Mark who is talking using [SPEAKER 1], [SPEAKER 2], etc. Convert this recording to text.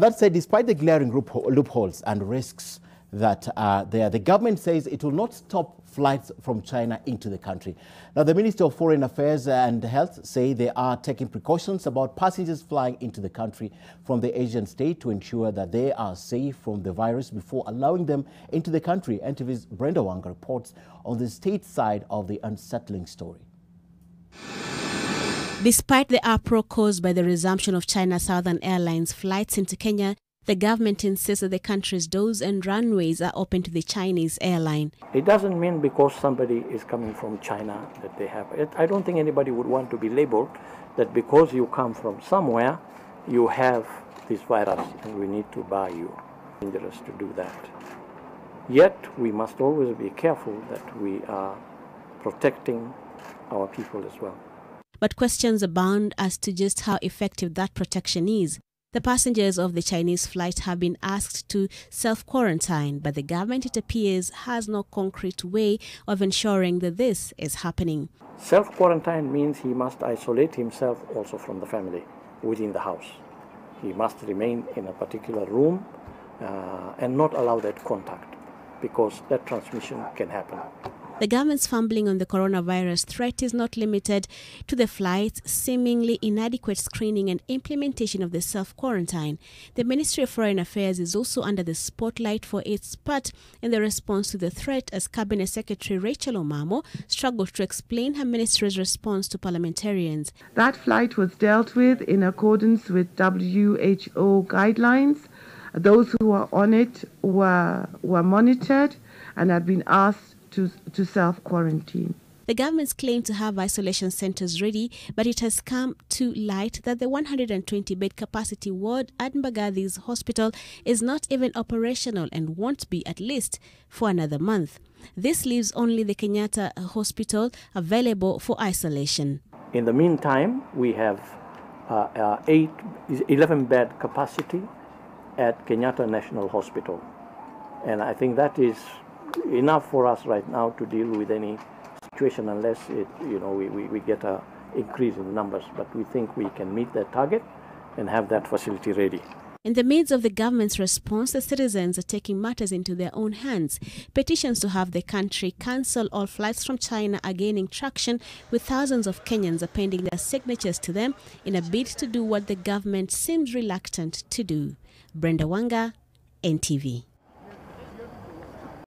[SPEAKER 1] That said, despite the glaring loopholes and risks that are there, the government says it will not stop flights from China into the country. Now, the Ministry of Foreign Affairs and Health say they are taking precautions about passengers flying into the country from the Asian state to ensure that they are safe from the virus before allowing them into the country. NTV's Brenda Wanga reports on the state side of the unsettling story.
[SPEAKER 2] Despite the uproar caused by the resumption of China Southern Airlines flights into Kenya, the government insists that the country's doors and runways are open to the Chinese airline.
[SPEAKER 3] It doesn't mean because somebody is coming from China that they have it. I don't think anybody would want to be labeled that because you come from somewhere, you have this virus and we need to bar you. It's dangerous to do that. Yet we must always be careful that we are protecting our people as well.
[SPEAKER 2] But questions abound as to just how effective that protection is. The passengers of the Chinese flight have been asked to self-quarantine, but the government, it appears, has no concrete way of ensuring that this is happening.
[SPEAKER 3] Self-quarantine means he must isolate himself also from the family within the house. He must remain in a particular room and not allow that contact, because that transmission can happen.
[SPEAKER 2] The government's fumbling on the coronavirus threat is not limited to the flights, seemingly inadequate screening and implementation of the self-quarantine. The Ministry of Foreign Affairs is also under the spotlight for its part in the response to the threat, as Cabinet Secretary Rachel Omamo struggled to explain her ministry's response to parliamentarians.
[SPEAKER 4] That flight was dealt with in accordance with W.H.O guidelines. Those who were on it were monitored and had been asked to self-quarantine.
[SPEAKER 2] The government's claim to have isolation centers ready, but it has come to light that the 120-bed capacity ward at Mbagathis Hospital is not even operational and won't be at least for another month. This leaves only the Kenyatta Hospital available for isolation.
[SPEAKER 3] In the meantime, we have 11-bed capacity at Kenyatta National Hospital. And I think that is enough for us right now to deal with any situation, unless we get an increase in numbers. But we think we can meet that target and have that facility ready.
[SPEAKER 2] In the midst of the government's response, the citizens are taking matters into their own hands. Petitions to have the country cancel all flights from China are gaining traction, with thousands of Kenyans appending their signatures to them in a bid to do what the government seems reluctant to do. Brenda Wanga, NTV.